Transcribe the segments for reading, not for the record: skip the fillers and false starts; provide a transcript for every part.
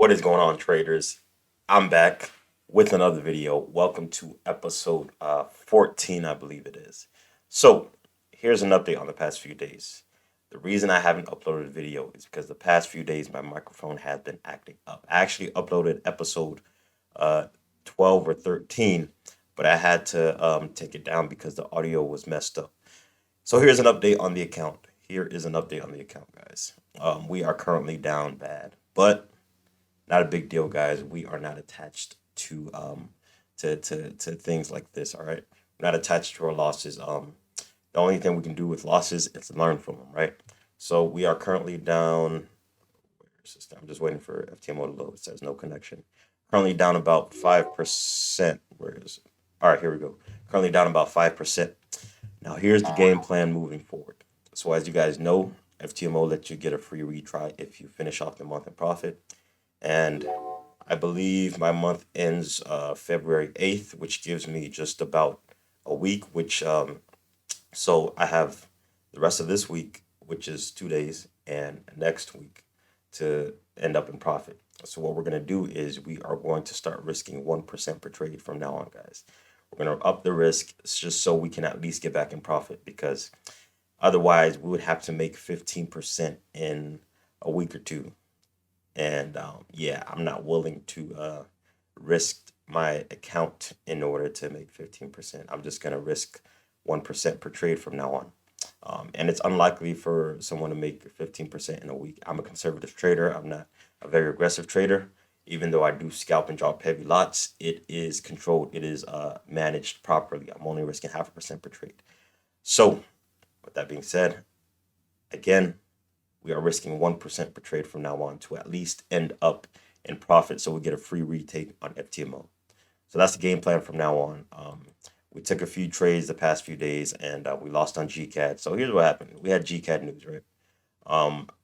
What is going on, traders? I'm back with another video. Welcome to episode 14, I believe it is. So, here's an update on the past few days. The reason I haven't uploaded a video is because the past few days my microphone has been acting up. I actually uploaded episode uh, 12 or 13, but I had to take it down because the audio was messed up. So, here's an update on the account. Here is an update on the account, guys. We are currently down bad, but not a big deal, guys. We are not attached to things like this. All right, we're not attached to our losses. The only thing we can do with losses is learn from them, right? So we are currently down. I'm just waiting for FTMO to load. It says no connection. Currently down about 5%. Where is it? All right, here we go. Currently down about 5%. Now here's the game plan moving forward. So as you guys know, FTMO lets you get a free retry if you finish off the month in profit. And I believe my month ends February 8th, which gives me just about a week, so I have the rest of this week, which is 2 days, and next week to end up in profit. So what we're going to do is we are going to start risking 1% per trade from now on, guys. We're going to up the risk just so we can at least get back in profit, because otherwise we would have to make 15% in a week or two. And yeah, I'm not willing to risk my account in order to make 15%. I'm just going to risk 1% per trade from now on. And it's unlikely for someone to make 15% in a week. I'm a conservative trader. I'm not a very aggressive trader. Even though I do scalp and drop heavy lots, it is controlled. It is managed properly. I'm only risking 0.5% per trade. So, with that being said, again, we are risking 1% per trade from now on to at least end up in profit, so we get a free retake on FTMO. So that's the game plan from now on. We took a few trades the past few days, and we lost on GCAD. So here's what happened. We had GCAD news, right?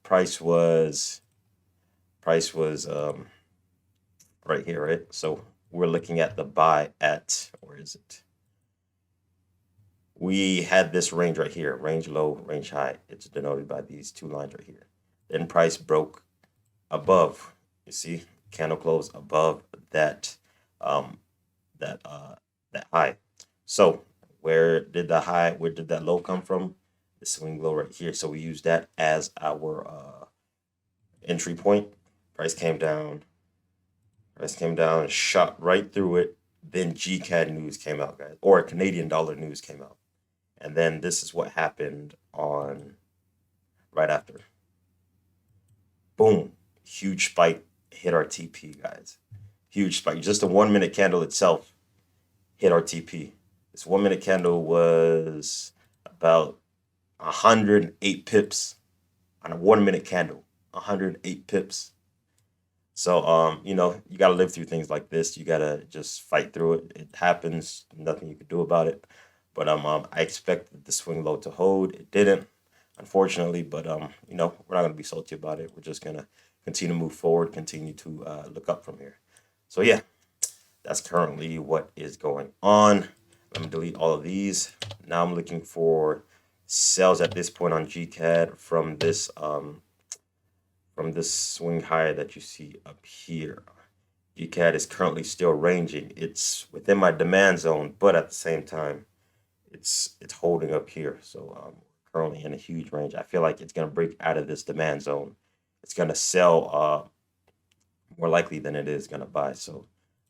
Price was right here, right? So we're looking at the buy at, where is it? We had this range right here, range low, range high. It's denoted by these two lines right here. Then price broke above. You see, candle close above that that high. So where did that low come from? The swing low right here. So we use that as our entry point. Price came down. Price came down and shot right through it. Then GCAD news came out, guys, or Canadian dollar news came out. And then this is what happened on right after. Boom. Huge spike hit our TP, guys. Huge spike. Just a 1 minute candle itself hit our TP. This 1 minute candle was about 108 pips on a 1 minute candle. 108 pips. So you gotta live through things like this. You gotta just fight through it. It happens. Nothing you can do about it. But I expected the swing low to hold. It didn't, unfortunately. But we're not gonna be salty about it. We're just gonna continue to move forward, continue to look up from here. So yeah, that's currently what is going on. Let me delete all of these. Now I'm looking for sells at this point on GCAD from this swing high that you see up here. GCAD is currently still ranging. It's within my demand zone, but at the same time, it's holding up here. So currently in a huge range. I feel like it's gonna break out of this demand zone. It's gonna sell more likely than it is gonna buy. So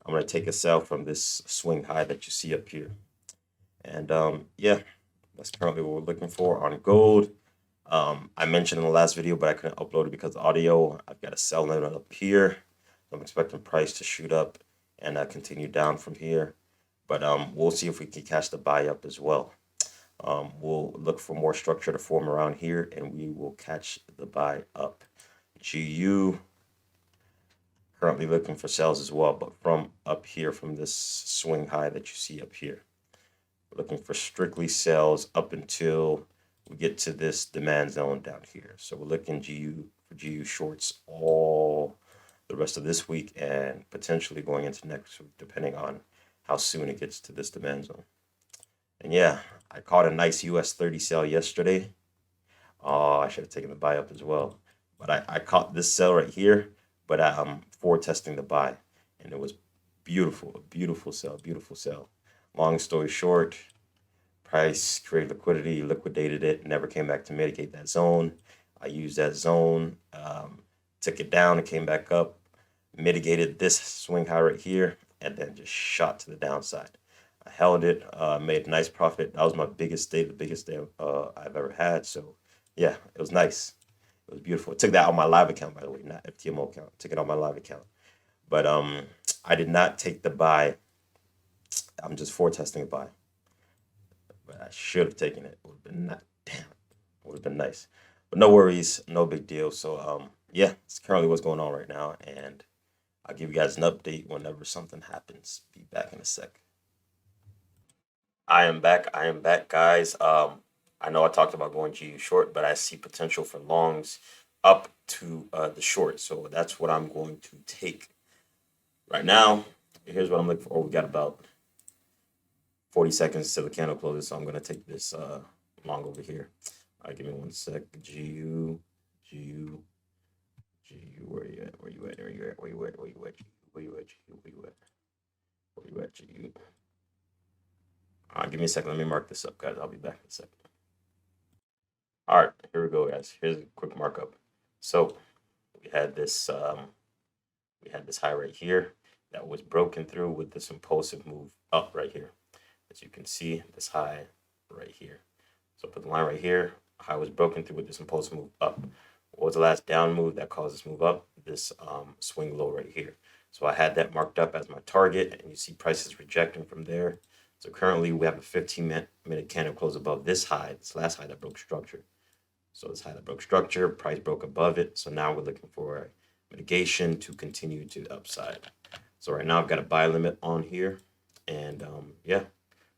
I'm gonna take a sell from this swing high that you see up here. And yeah, that's currently what we're looking for on gold. I mentioned in the last video, but I couldn't upload it because of audio. I've got a sell limit up here. I'm expecting price to shoot up and continue down from here. But we'll see if we can catch the buy up as well. We'll look for more structure to form around here, and we will catch the buy up. GU, currently looking for sells as well, but from up here, from this swing high that you see up here. We're looking for strictly sells up until we get to this demand zone down here. So we're looking for GU shorts all the rest of this week and potentially going into next week, depending on how soon it gets to this demand zone. And yeah, I caught a nice US 30 sell yesterday. Oh, I should have taken the buy up as well. But I caught this sell right here, but for testing the buy, and it was beautiful, a beautiful sell, beautiful sell. Long story short, price created liquidity, liquidated it, never came back to mitigate that zone. I used that zone, took it down, it came back up, mitigated this swing high right here, and then just shot to the downside. I held it, made a nice profit. That was my biggest day, the biggest day I've ever had. So yeah, it was nice. It was beautiful. I took that on my live account, by the way, not FTMO account. I took it on my live account. But I did not take the buy. I'm just for testing a buy. But I should have taken it. It would have been not damn. It would have been nice. But no worries, no big deal. So yeah, it's currently what's going on right now, and I'll give you guys an update whenever something happens. Be back in a sec. I am back. I am back, guys. I know I talked about going GU short, but I see potential for longs up to the short. So that's what I'm going to take right now. Here's what I'm looking for. We got about 40 seconds till the candle closes, so I'm going to take this long over here. All right, give me 1 sec. GU, where you at? Where you at? Where you at? Where you at? Where you at? Where you at? Where you at? Where you at? GU. All right, give me a second. Let me mark this up, guys. I'll be back in a second. All right, here we go, guys. Here's a quick markup. So we had this high right here that was broken through with this impulsive move up right here. As you can see, this high right here. So put the line right here. High was broken through with this impulsive move up. What was the last down move that caused this move up? This swing low right here. So I had that marked up as my target, and you see prices rejecting from there. So currently we have a 15-minute candle close above this high, this last high that broke structure. So this high that broke structure, price broke above it. So now we're looking for mitigation to continue to the upside. So right now I've got a buy limit on here, and yeah, I'm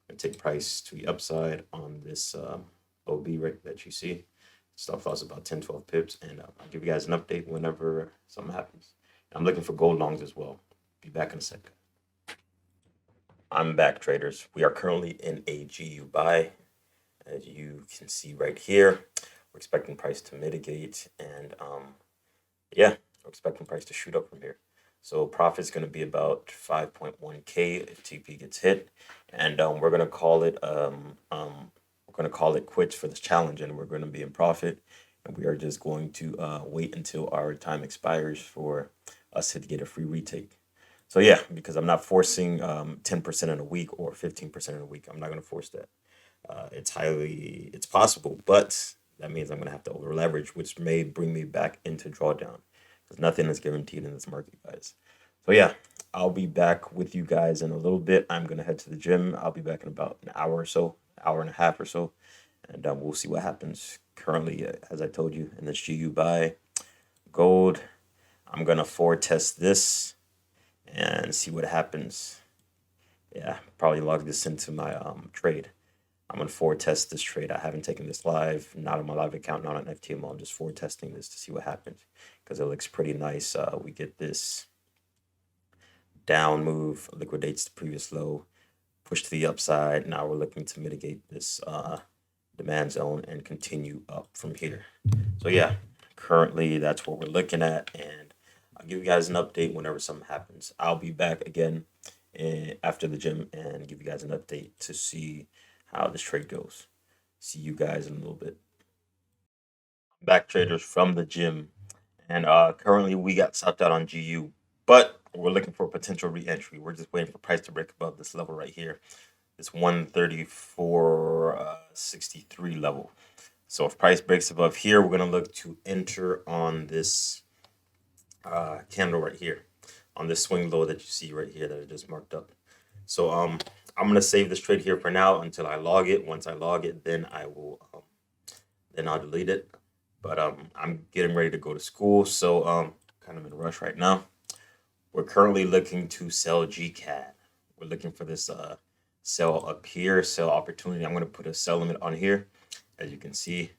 gonna take price to the upside on this OB rate that you see. Stop loss about 10-12 pips, and I'll give you guys an update whenever something happens. I'm looking for gold longs as well. Be back in a second. I'm back, traders. We are currently in a GU buy. As you can see right here, we're expecting price to mitigate, and yeah, we're expecting price to shoot up from here. So profit's going to be about 5.1K if TP gets hit, and we're going to call it quits for this challenge, and we're going to be in profit, and we are just going to wait until our time expires for us to get a free retake. So yeah, because I'm not forcing 10% in a week or 15% in a week. I'm not going to force that. It's possible, but that means I'm going to have to over leverage, which may bring me back into drawdown, because nothing is guaranteed in this market, guys. So yeah, I'll be back with you guys in a little bit. I'm going to head to the gym. I'll be back in about an hour or so, hour and a half or so, and we'll see what happens. Currently, as I told you, in this GU buy gold, I'm going to forward test this and see what happens. Yeah, probably log this into my trade. I'm going to forward test this trade. I haven't taken this live, not on my live account, not on FTMO. I'm just forward testing this to see what happens, because it looks pretty nice. We get this down move, liquidates the previous low, push to the upside. Now we're looking to mitigate this demand zone and continue up from here. So yeah, currently that's what we're looking at, and I'll give you guys an update whenever something happens. I'll be back again after the gym and give you guys an update to see how this trade goes. See you guys in a little bit. Back, traders, from the gym, and currently we got stopped out on GU, but we're looking for potential re-entry. We're just waiting for price to break above this level right here, this 134.63 level. So if price breaks above here, we're gonna look to enter on this candle right here, on this swing low that you see right here that I just marked up. So I'm gonna save this trade here for now until I log it. Once I log it, then I'll delete it. But I'm getting ready to go to school, so kind of in a rush right now. We're currently looking to sell GCAD. We're looking for this sell up here, sell opportunity. I'm going to put a sell limit on here. As you can see,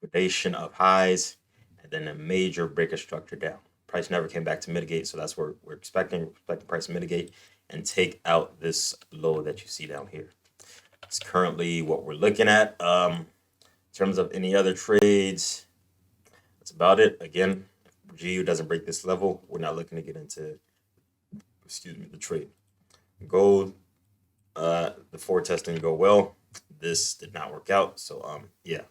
liquidation of highs, and then a major breaker structure down. Price never came back to mitigate, so that's what we're expecting. We're expecting price to mitigate and take out this low that you see down here. It's currently what we're looking at. In terms of any other trades, that's about it. Again, GU doesn't break this level, we're not looking to get into, excuse me, the trade. Gold, the forward testing go well. This did not work out. So yeah,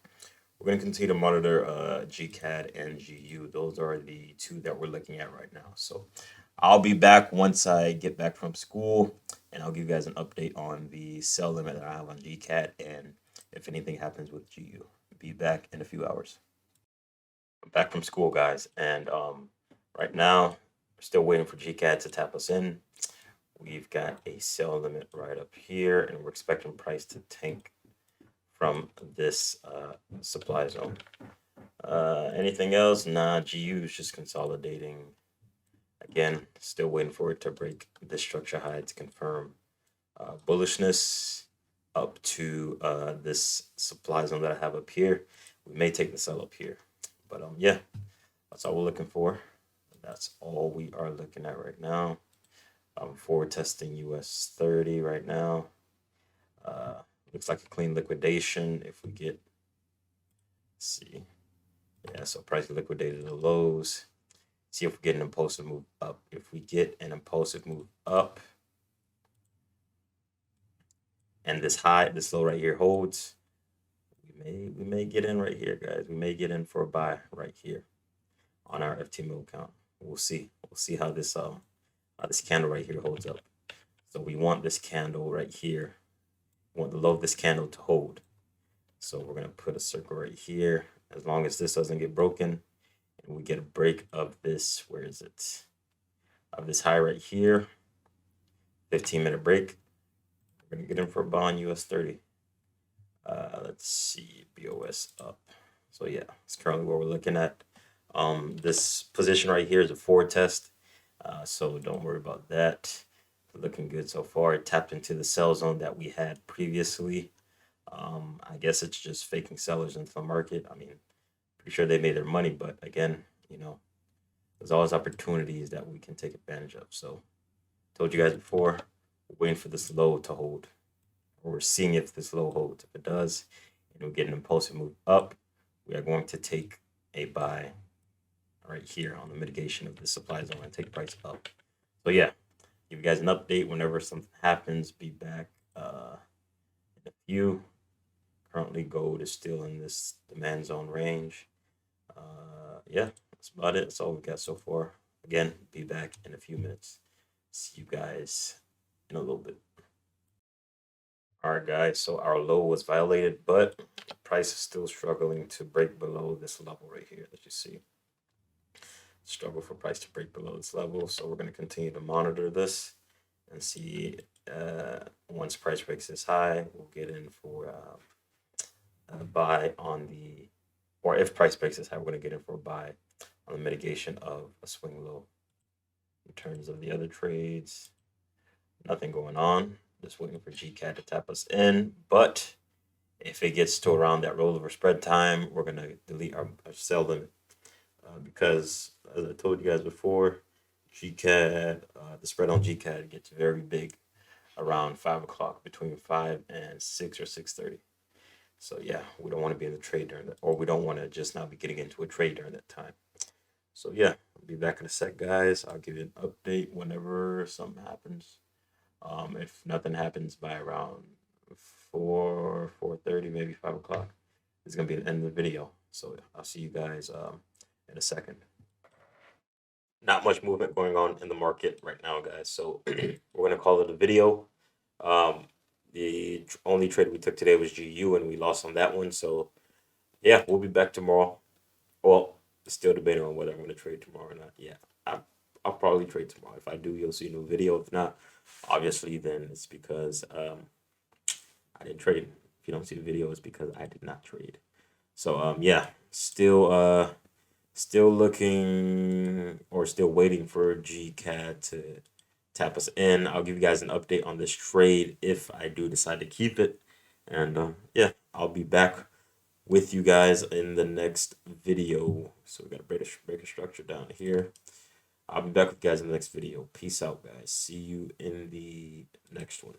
we're gonna continue to monitor GCAD and GU. Those are the two that we're looking at right now. So I'll be back once I get back from school, and I'll give you guys an update on the sell limit that I have on GCAD and if anything happens with GU. Be back in a few hours. I'm back from school, guys, and right now we're still waiting for GCAD to tap us in. We've got a sell limit right up here, and we're expecting price to tank from this supply zone. Anything else? Nah, GU is just consolidating. Again, still waiting for it to break this structure high to confirm bullishness up to this supply zone that I have up here. We may take the sell up here, but yeah, that's all we're looking for. That's all we are looking at right now. I'm forward testing US 30 right now. Looks like a clean liquidation. If we get, let's see, yeah, so price liquidated the lows. See if we get an impulsive move up. If we get an impulsive move up, and this high, this low right here holds, we may get in right here, guys. We may get in for a buy right here on our FTMO account. We'll see. We'll see how this candle right here holds up. So we want this candle right here. We want the low of this candle to hold. So we're gonna put a circle right here. As long as this doesn't get broken, and we get a break of this, where is it? Of this high right here. 15-minute break. We're gonna get in for a buy on US 30. Let's see, BOS up. So yeah, it's currently what we're looking at. This position right here is a forward test, so don't worry about that. Looking good so far. It tapped into the sell zone that we had previously. I guess it's just faking sellers into the market. I mean, pretty sure they made their money, but again, you know, there's always opportunities that we can take advantage of. So, told you guys before, we're waiting for this low to hold, or we're seeing if this low holds. If it does, and we get an impulsive move up, we are going to take a buy right here on the mitigation of the supply zone and take price up. So yeah, give you guys an update whenever something happens. Be back in a few. Currently, gold is still in this demand zone range. Yeah, that's about it. That's all we got so far. Again, be back in a few minutes. See you guys in a little bit. All right, guys. So our low was violated, but the price is still struggling to break below this level right here that you see. Struggle for price to break below this level. So we're going to continue to monitor this and see once price breaks this high, we'll get in for a buy on the, or if price breaks this high, we're going to get in for a buy on the mitigation of a swing low. In terms of the other trades, nothing going on. Just waiting for GCAD to tap us in. But if it gets to around that rollover spread time, we're going to delete our sell limit. Because, as I told you guys before, GCAD, the spread on GCAD gets very big around 5 o'clock, between 5 and 6 or 6:30. So yeah, we don't want to be in the trade during that, or we don't want to just not be getting into a trade during that time. So yeah, I'll be back in a sec, guys. I'll give you an update whenever something happens. If nothing happens by around 4:30, maybe 5 o'clock, it's gonna be the end of the video. So I'll see you guys in a second. Not much movement going on in the market right now, guys. So we're gonna call it a video. The only trade we took today was GU, and we lost on that one. So yeah, we'll be back tomorrow. Well, still debating on whether I'm gonna trade tomorrow or not. Yeah, I'll probably trade tomorrow. If I do, you'll see a new video. If not, obviously, then it's because I didn't trade. If you don't see the video, it's because I did not trade. So yeah, still looking, or still waiting for GCAD to tap us in. I'll give you guys an update on this trade if I do decide to keep it. And yeah, I'll be back with you guys in the next video. So we got to break a structure down here. I'll be back with you guys in the next video. Peace out, guys. See you in the next one.